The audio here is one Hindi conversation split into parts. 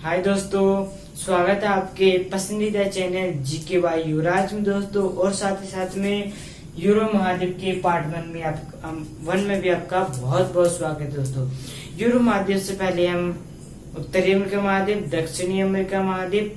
हाय दोस्तों, स्वागत है आपके पसंदीदा चैनल जीके बाय युवराज में दोस्तों। और साथ ही साथ में यूरोप महाद्वीप के पार्ट 1 में भी आपका बहुत बहुत स्वागत है दोस्तों। यूरोप महाद्वीप से पहले हम उत्तरी अमेरिका महाद्वीप, दक्षिणी अमेरिका महाद्वीप,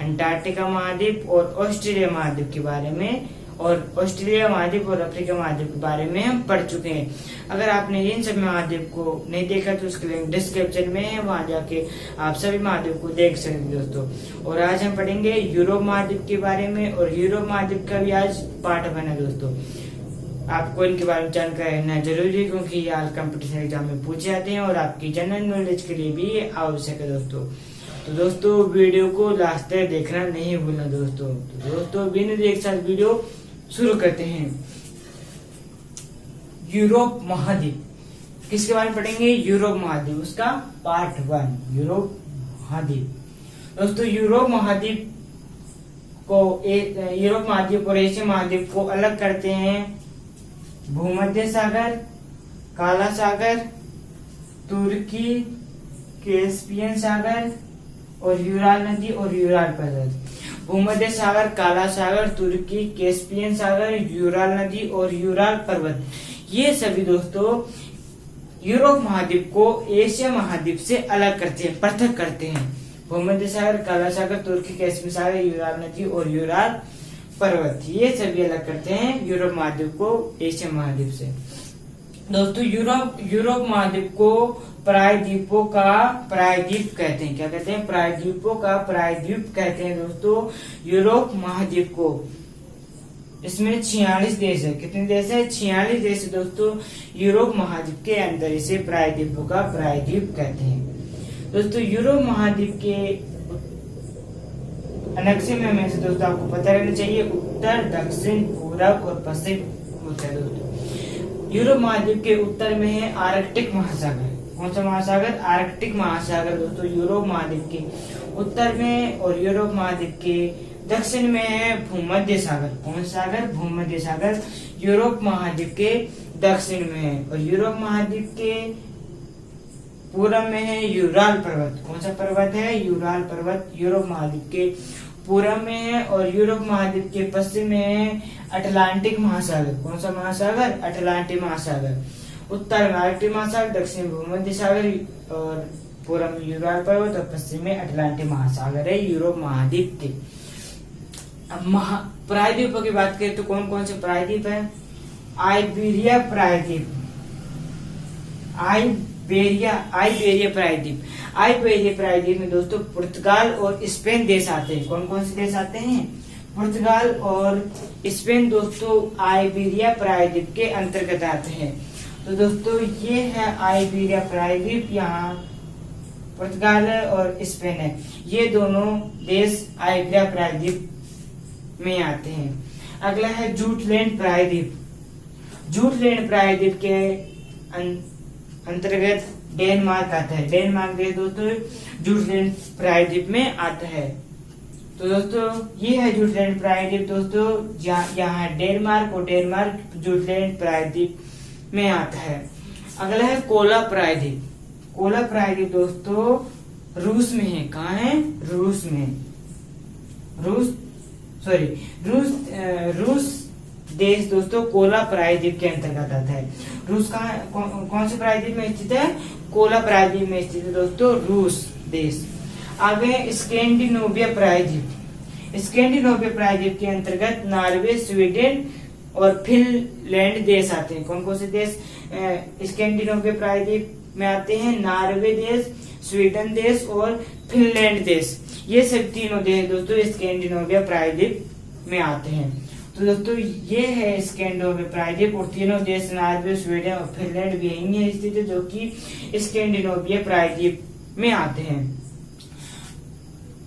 अंटार्कटिका महाद्वीप और ऑस्ट्रेलिया महाद्वीप के बारे में और ऑस्ट्रेलिया महाद्वीप और अफ्रीका महाद्वीप के बारे में हम पढ़ चुके हैं। अगर आपने इन सब महाद्वीप को नहीं देखा तो उसके लिंक डिस्क्रिप्शन में है, वहां जाके आप सभी महाद्वीप को देख सकते हैं दोस्तों। और आज हम पढ़ेंगे यूरोप महाद्वीप के बारे में और यूरोप महाद्वीप का भी आज पार्ट 1 है दोस्तों। आपको इनके बारे में जानकारी रहना जरूरी है क्योंकि ये आज कंपटीशन एग्जाम में पूछे जाते हैं और आपकी जनरल नॉलेज के लिए भी ये आवश्यक है दोस्तों। तो दोस्तों वीडियो को लास्ट तक देखना नहीं भूलना दोस्तों। तो दोस्तों बिना एक साथ वीडियो शुरू करते हैं। यूरोप महाद्वीप किसके बारे में पढ़ेंगे? यूरोप महाद्वीप, उसका पार्ट 1 यूरोप महाद्वीप। दोस्तों यूरोप महाद्वीप और एशिया महाद्वीप को अलग करते हैं भूमध्य सागर, काला सागर, तुर्की, कैस्पियन सागर और यूराल नदी और यूराल पर्वत। भूमध्य सागर, काला सागर, तुर्की, कैस्पियन सागर, यूराल नदी और यूराल पर्वत, ये सभी दोस्तों यूरोप महाद्वीप को एशिया महाद्वीप से अलग करते हैं, पृथक करते हैं। भूमध्य सागर, काला सागर, तुर्की, कैस्पियन सागर, यूराल नदी और यूराल पर्वत, ये सभी अलग करते हैं यूरोप महाद्वीप को एशिया महाद्वीप से। दोस्तों यूरोप महाद्वीप को प्रायद्वीपों का प्रायद्वीप कहते हैं। क्या कहते हैं? प्रायद्वीपों का प्रायद्वीप कहते हैं दोस्तों यूरोप महाद्वीप को। इसमें 46 देश है। कितने देश है? 46 देश है दोस्तों यूरोप महाद्वीप के अंदर। इसे प्रायद्वीपों का प्रायद्वीप कहते हैं। दोस्तों यूरोप महाद्वीप के नक्शे में हमें से दोस्तों आपको पता रहना चाहिए उत्तर, दक्षिण, पूरब और पश्चिम होता है दोस्तों। यूरोप महाद्वीप के उत्तर में है आर्कटिक महासागर। कौन सा महासागर? आर्कटिक महासागर दोस्तों यूरोप महाद्वीप के उत्तर में। और यूरोप महाद्वीप के दक्षिण में है भूमध्य सागर। कौन सा सागर? भूमध्य सागर यूरोप महाद्वीप के दक्षिण में है। और यूरोप महाद्वीप के पूरब में है यूराल पर्वत। कौन सा पर्वत है? यूराल पर्वत यूरोप महाद्वीप के पूरब में है। और यूरोप महाद्वीप के पश्चिम में है अटलांटिक महासागर। कौन सा महासागर? अटलांटिक महासागर। उत्तर में आर्कटिक महासागर, दक्षिण में भूमध्य सागर और पूरब में यूराल पर्वत और पश्चिम में अटलांटिक महासागर है यूरोप महाद्वीप के। अब प्रायद्वीपों की बात करें तो कौन कौन से प्रायद्वीप है? आइबेरिया प्रायद्वीप, आइबेरिया प्रायद्वीप। आइबेरिया प्रायद्वीप में दोस्तों पुर्तगाल और स्पेन देश आते हैं। कौन कौन से देश आते हैं? पुर्तगाल और स्पेन दोस्तों आइबेरिया प्रायद्वीप के अंतर्गत आते हैं। तो दोस्तों ये है आइबेरिया प्रायद्वीप, यहाँ पुर्तगाल और स्पेन है। ये दोनों देश आइबेरिया प्रायद्वीप में आते हैं। अगला है जूटलैंड प्रायद्वीप। जूटलैंड प्रायद्वीप के अंतर्गत डेनमार्क आता है। डेनमार्क देश दोस्तों जूटलैंड प्रायद्वीप में आता है। तो दोस्तों ये है जूटलैंड प्रायद्वीप दोस्तों, यहाँ डेनमार्क और डेनमार्क जूटलैंड प्रायद्वीप में आता है। अगला है कोला प्रायद्वीप। कोला प्रायद्वीप दोस्तों रूस में है। कहाँ है? रूस में। रूस देश दोस्तों कोला प्रायद्वीप के अंतर्गत आता है। रूस कौन से प्रायद्वीप में स्थित है? कोला प्रायद्वीप में स्थित है दोस्तों रूस देश। आगे स्कैंडिनेविया प्रायद्वीप। स्कैंडिनेविया प्रायद्वीप के अंतर्गत नॉर्वे, स्वीडन और फिनलैंड देश आते हैं। कौन कौन से देश स्कैंडिनेविया प्रायद्वीप में आते हैं? नॉर्वे देश, स्वीडन देश और फिनलैंड देश। ये सब तीनों देश दोस्तों स्कैंडिनेविया प्रायद्वीप में आते हैं। तो दोस्तों ये है स्कैंडिनेविया प्रायद्वीप और तीनों देश नॉर्वे, स्वीडन और फिनलैंड भी यही है स्थित है जो कि स्कैंडिनेविया प्रायद्वीप में आते हैं।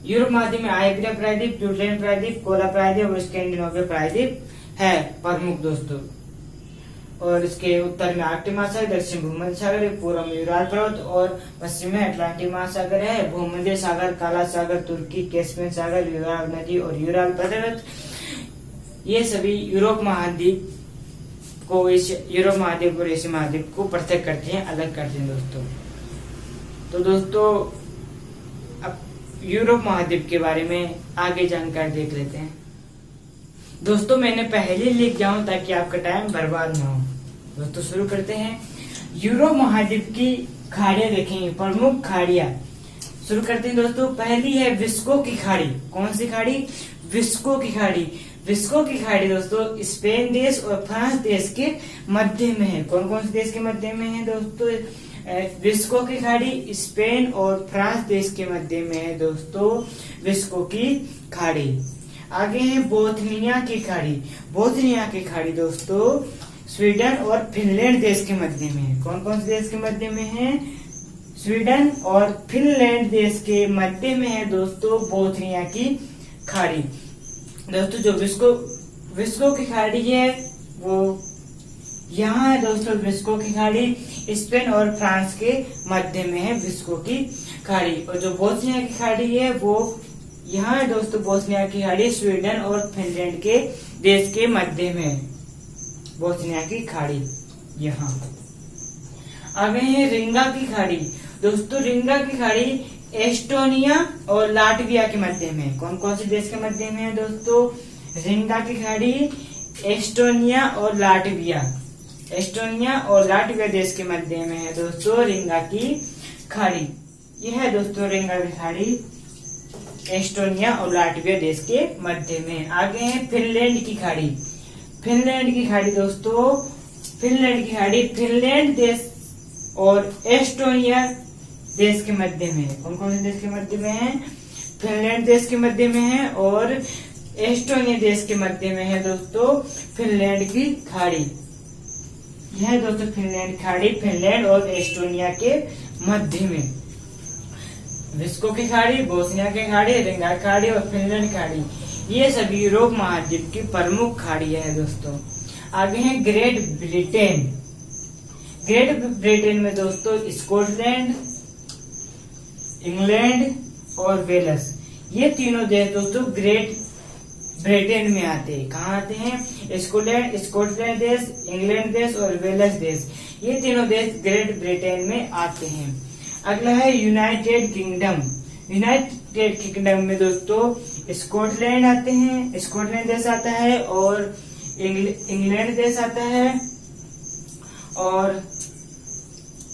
यूरोप महाद्वीप में आइबेरिया प्रायद्वीप, जूटलैंड प्रायद्वीप, कोला प्रायद्वीप और स्कैंडिनेविया प्रायद्वीप है प्रमुख दोस्तों। और इसके उत्तर में आर्कटिक महासागर, दक्षिण भूमध्य सागर, पूर्व में यूराल पर्वत और पश्चिम में अटलांटिक महासागर है। भूमध्य सागर, काला सागर, तुर्की, कैस्पियन सागर, यूराल नदी और यूराल पर्वत, ये सभी यूरोप महाद्वीप को यूरोप महाद्वीप और एशिया महाद्वीप को पृथक करते हैं, अलग करते हैं दोस्तों। तो दोस्तों यूरोप महाद्वीप के बारे में आगे जानकारी देख लेते हैं। दोस्तों मैंने पहले लिख जाऊं ताकि आपका टाइम बर्बाद ना हो। दोस्तों शुरू करते हैं। यूरोप महाद्वीप की खाड़ियां देखेंगे, प्रमुख खाड़ियां शुरू करते हैं दोस्तों। पहली है विस्को की खाड़ी। कौन सी खाड़ी? विस्को की खाड़ी। विस्को की खाड़ी दोस्तों स्पेन देश और फ्रांस देश के मध्य में है। कौन कौन से देश के मध्य में है दोस्तों? विस्को की खाड़ी स्पेन और फ्रांस देश के मध्य में है दोस्तों, विस्को की खाड़ी। आगे है बोथनिया की खाड़ी। बोथनिया की खाड़ी दोस्तों स्वीडन और फिनलैंड देश के मध्य में है। कौन कौन से देश के मध्य में है? स्वीडन और फिनलैंड देश के मध्य में है दोस्तों बोथनिया की खाड़ी। दोस्तों जो विस्को की खाड़ी है वो यहाँ है दोस्तों। विस्को की खाड़ी स्पेन और फ्रांस के मध्य में है विस्को की खाड़ी। और जो बोस्निया की खाड़ी है वो यहाँ है दोस्तों। बोस्निया की खाड़ी स्वीडन और फिनलैंड के देश के मध्य में है बोस्निया की खाड़ी यहाँ। आगे है रिंगा की खाड़ी। दोस्तों रिंगा की खाड़ी एस्टोनिया और लाटविया के मध्य में। कौन कौन से देश के मध्य में है दोस्तों? रिंगा की खाड़ी एस्टोनिया और लाटविया। एस्टोनिया और लाटविया देश के मध्य में है दोस्तों रिंगा की खाड़ी। यह है दोस्तों रिंगा की खाड़ी एस्टोनिया और लाटविया देश के मध्य में। आगे है फिनलैंड की खाड़ी। फिनलैंड की खाड़ी दोस्तों फिनलैंड की खाड़ी फिनलैंड देश और एस्टोनिया देश के मध्य में है। कौन कौन से देश के मध्य में है? फिनलैंड देश के मध्य में है और एस्टोनिया देश के मध्य में है दोस्तों फिनलैंड की खाड़ी। यह दोस्तों फिनलैंड खाड़ी फिनलैंड और एस्टोनिया के मध्य में। विस्को की खाड़ी, बोस्निया की खाड़ी, रिंगा खाड़ी और फिनलैंड खाड़ी, ये सभी यूरोप महाद्वीप की प्रमुख खाड़ियां हैं दोस्तों। आगे है ग्रेट ब्रिटेन। ग्रेट ब्रिटेन में दोस्तों स्कॉटलैंड, इंग्लैंड और वेल्स, ये तीनों देश दोस्तों ग्रेट ब्रिटेन में आते हैं। कहाँ आते हैं? स्कॉटलैंड देश, इंग्लैंड देश और वेल्स देश, ये तीनों देश ग्रेट ब्रिटेन में आते हैं। अगला है यूनाइटेड किंगडम। यूनाइटेड किंगडम में दोस्तों स्कॉटलैंड आते हैं, स्कॉटलैंड देश आता है और इंग्लैंड देश आता है और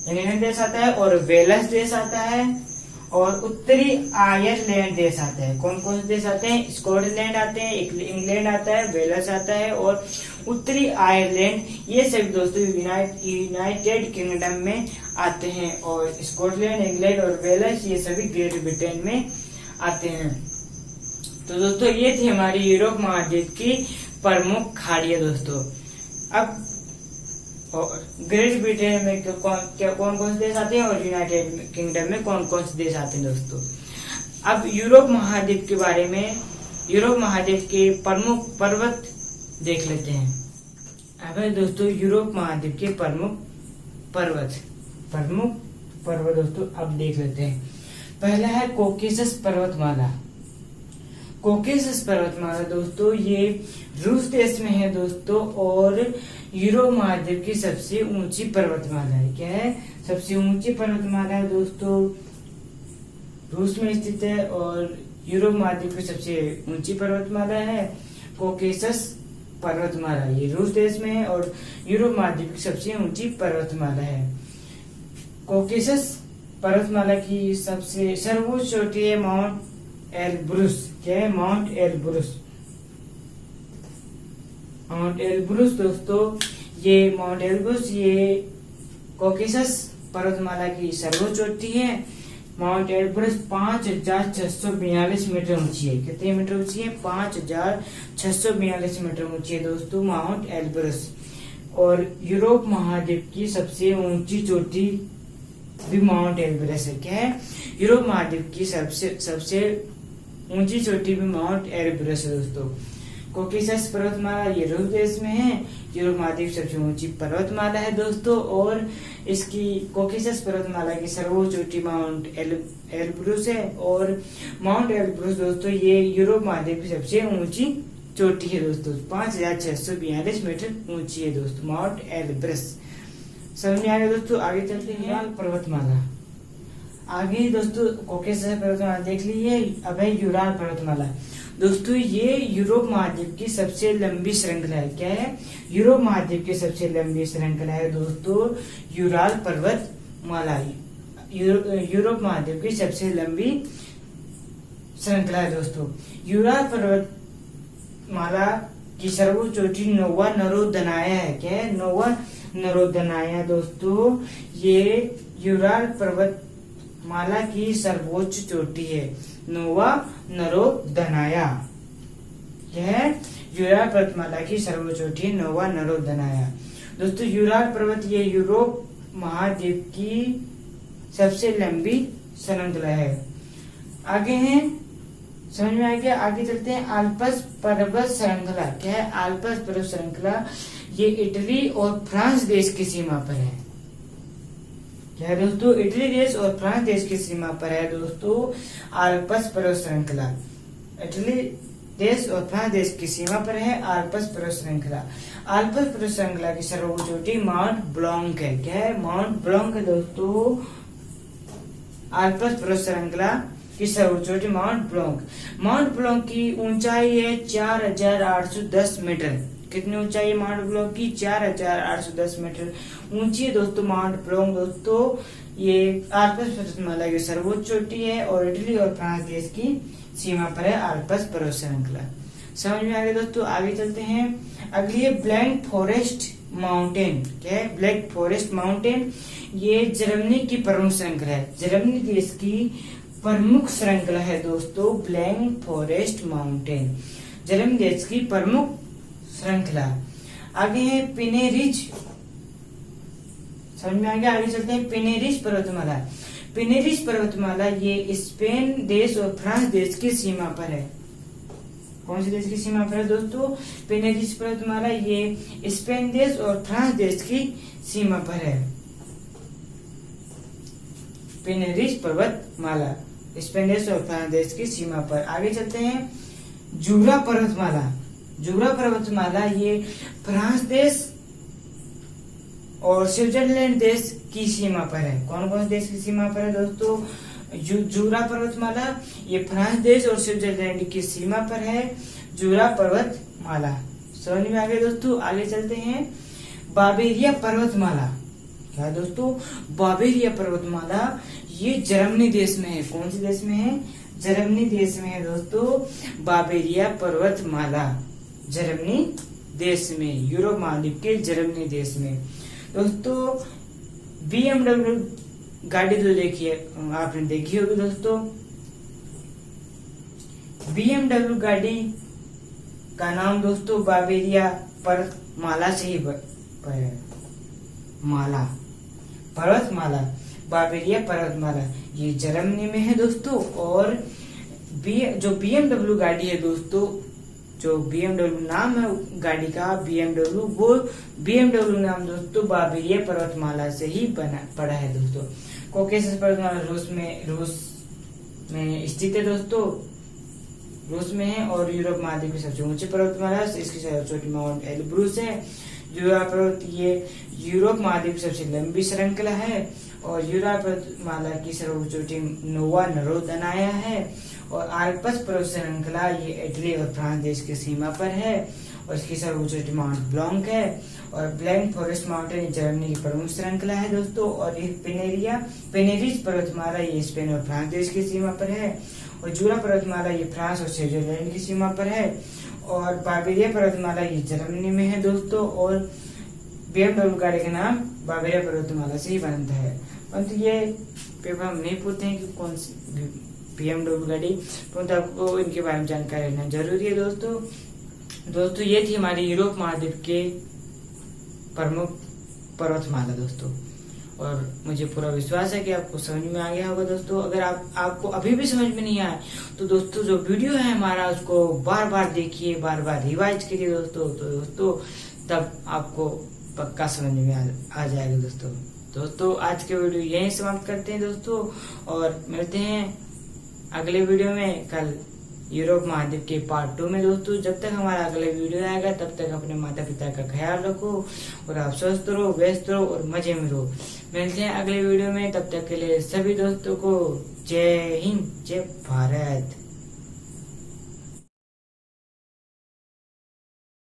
इंग्लैंड देश आता है और वेल्स देश आता है और उत्तरी आयरलैंड देश आता है। कौन कौन से देश आते हैं? स्कॉटलैंड आते हैं, इंग्लैंड आता है, वेल्स आता है और उत्तरी आयरलैंड, ये सभी दोस्तों यूनाइटेड किंगडम में आते हैं। और स्कॉटलैंड, इंग्लैंड और वेल्स ये सभी ग्रेट ब्रिटेन में आते हैं। तो दोस्तों ये थी हमारी यूरोप महाद्वीप की प्रमुख खाड़ियां दोस्तों। अब और ग्रेट ब्रिटेन में कौन कौन से देश आते हैं और यूनाइटेड किंगडम में कौन कौन से देश आते हैं दोस्तों। अब यूरोप महाद्वीप के बारे में, यूरोप महाद्वीप के प्रमुख पर्वत देख लेते हैं। अब दोस्तों यूरोप महाद्वीप के प्रमुख पर्वत दोस्तों अब देख लेते हैं। पहला है कोकेसस पर्वतमाला। कोकेसस पर्वतमाला दोस्तों ये रूस देश में है दोस्तों और यूरोप महाद्वीप की सबसे ऊंची पर्वतमाला है। क्या है? सबसे ऊंची पर्वतमाला है दोस्तों, रूस में स्थित है और यूरोप महाद्वीप की सबसे ऊंची पर्वतमाला है कोकेसस पर्वतमाला। ये रूस देश में है और यूरोप महाद्वीप की सबसे ऊंची पर्वतमाला है। कोकेसस पर्वतमाला की सबसे सर्वोच्च चोटी है माउंट एल्ब्रुस। क्या है? Mount Elbrus. माउंट एल्ब्रुस दोस्तों ये माउंट एल्ब्रुस ये कोकेसस पर्वतमाला की सर्वोच्च चोटी है। माउंट एल्ब्रुस 5642 मीटर ऊंची है। कितने मीटर ऊंची है? 5642 मीटर ऊंची है दोस्तों माउंट एल्ब्रुस। और यूरोप महाद्वीप की सबसे ऊंची चोटी भी माउंट एल्ब्रुस है। क्या है? यूरोप महाद्वीप की सबसे ऊंची चोटी भी माउंट एल्ब्रुस है दोस्तों। कोकेसस पर्वतमाला ये रूस देश में है। यूरोप महाद्वीप सबसे ऊंची पर्वतमाला है दोस्तों और इसकी कोकेसस पर्वतमाला की सर्वोच्च चोटी माउंट एल्ब्रुस है। और माउंट एल्ब्रुस दोस्तों ये यूरोप महाद्वीप की सबसे ऊंची चोटी है दोस्तों, 5642 मीटर ऊंची है दोस्तों माउंट एल्ब्रुस। समझ में आ गया दोस्तों। आगे चलते हैं पर्वतमाला। आगे दोस्तों कॉकेशस पर्वतमाला देख लीजिए। अब है यूराल पर्वतमाला। दोस्तों ये यूरोप महाद्वीप की सबसे लंबी श्रृंखला है। क्या है? यूरोप महाद्वीप की सबसे लंबी श्रृंखला है दोस्तों यूराल पर्वतमाला। यूरोप महाद्वीप की सबसे लंबी श्रृंखला है दोस्तों। यूराल पर्वतमाला की सर्वोच्च चोटी नोवा नरोदनाया है। क्या है? नोवा नरोदनाया दोस्तों ये यूराल पर्वतमाला की सर्वोच्च चोटी है। नोवा नरोदनाया यह यूराल पर्वतमाला की सर्वोच्च चोटी नोवा नरोदनाया। दोस्तों यूराल पर्वत ये यूरोप महाद्वीप की सबसे लंबी श्रृंखला है। आगे है, समझ में आ गया? आगे चलते हैं आल्प्स पर्वत श्रृंखला। क्या है? आल्प्स पर्वत श्रृंखला ये इटली और फ्रांस देश की सीमा पर है। क्या है दोस्तों? इटली देश और फ्रांस देश की सीमा पर है दोस्तों आल्प्स पर्वत श्रृंखला। इटली देश और फ्रांस देश की सीमा पर है आल्प्स पर्वत श्रृंखला। आल्प्स पर्वत श्रृंखला की सर्वोच्च चोटी माउंट ब्लॉन्क है। क्या है? माउंट ब्लॉन्क है दोस्तों आल्प्स पर्वत श्रृंखला की सर्वोच्च चोटी माउंट ब्लॉन्क। माउंट ब्लॉन्क की ऊंचाई है 4810 मीटर। कितनी ऊंचाई है माउंट ब्लॉन्क की? 4810 मीटर ऊंची है दोस्तों माउंट ब्लॉन्क। दोस्तों ये आल्प्स पर्वतमाला की सर्वोच्च चोटी है और इटली और फ्रांस देश की सीमा पर है आल्प्स पर्वत श्रृंखला। समझ में आ गया दोस्तों? आगे चलते हैं। अगली है ब्लैक फॉरेस्ट माउंटेन। क्या है? ब्लैक फॉरेस्ट माउंटेन ये जर्मनी की प्रमुख श्रृंखला है। जर्मनी देश की प्रमुख श्रृंखला है दोस्तों ब्लैक फॉरेस्ट माउंटेन, जर्मनी देश की प्रमुख श्रृंखला। आगे है पिनेरिज। समझ में आ गया? आगे चलते हैं पिनेरिज पर्वतमाला। पिनेरिज पर्वतमाला ये स्पेन देश और फ्रांस देश की सीमा पर है। कौन से देश की सीमा पर है दोस्तों? पिनेरिज पर्वतमाला ये स्पेन देश और फ्रांस देश की सीमा पर है। पिनेरिज पर्वतमाला स्पेन देश और फ्रांस देश की सीमा पर। आगे चलते हैं जूरा पर्वतमाला। जूरा पर्वतमाला ये फ्रांस देश और स्विट्जरलैंड देश की सीमा पर है। कौन कौन से देश की सीमा पर है दोस्तों? जूरा पर्वतमाला ये फ्रांस देश और स्विट्जरलैंड की सीमा पर है जूरा पर्वतमाला। समझ में आ गया दोस्तों? आगे चलते हैं बावेरिया पर्वतमाला। क्या दोस्तों? बावेरिया पर्वतमाला ये जर्मनी देश में है। कौन से देश में है? जर्मनी देश में है दोस्तों बावेरिया पर्वतमाला, जर्मनी देश में, यूरोप महाद्वीप के जर्मनी देश में। दोस्तों BMW गाड़ी तो देखिए आपने देखी होगी दोस्तों। BMW गाड़ी का नाम दोस्तों बावेरिया पर्वतमाला से ही माला पर्वतमाला, बावेरिया पर्वतमाला ये जर्मनी में है दोस्तों। और जो BMW गाड़ी है दोस्तों, जो BMW नाम है गाड़ी का BMW, वो BMW नाम दोस्तों बावेरिया पर्वतमाला से ही पड़ा है दोस्तों। कॉकेशस पर्वतमाला रूस में स्थित है दोस्तों, रूस में है। और यूरोप महाद्वीप की सबसे ऊंची पर्वतमाला इसकी सबसे छोटी माउंट एल्ब्रूस है। यूरा पर्वत ये यूरोप महाद्वीप की सबसे लंबी श्रृंखला है। और यूरा पर्वतमाला की सर्वोच्च चोटी नोवा नरोदनाया है। और आल्प्स पर्वत श्रृंखला ये इटली और फ्रांस देश की सीमा पर है और इसकी सर्वोच्च चोटी माउंट ब्लॉन्क है। और ब्लैक फॉरेस्ट माउंटेन जर्मनी की प्रमुख श्रृंखला है दोस्तों। और ये पिनेरिज पर्वतमाला ये स्पेन और फ्रांस देश की सीमा पर है। और जूरा पर्वतमाला ये फ्रांस और स्विट्जरलैंड की सीमा पर है। और बावेरिया पर्वतमाला ये जर्मनी में है दोस्तों। और BMW गाड़ी का नाम बावेरिया पर्वतमाला से ही बनता है। परंतु ये पेपर हम नहीं पूछते हैं कि कौन सी BMW गाड़ी, परंतु आपको इनके बारे में जानकारी रहना जरूरी है दोस्तों ये थी हमारी यूरोप महाद्वीप के प्रमुख पर्वतमाला दोस्तों। और मुझे पूरा विश्वास है कि आपको समझ में आ गया होगा दोस्तों। अगर आपको अभी भी समझ में नहीं आया तो दोस्तों जो वीडियो है हमारा उसको बार बार देखिए, बार बार रिवाइज करिए दोस्तों। तो दोस्तों तब आपको पक्का समझ में आ जाएगा दोस्तों आज के वीडियो यहीं समाप्त करते हैं दोस्तों और मिलते हैं अगले वीडियो में कल। यूरोप महाद्वीप के पार्ट 2 में दोस्तों। जब तक हमारा अगला वीडियो आएगा तब तक अपने माता पिता का ख्याल रखो और आप स्वस्थ रहो, व्यस्त रहो और मजे में रहो। मिलते हैं अगले वीडियो में, तब तक के लिए सभी दोस्तों को जय हिंद, जय भारत।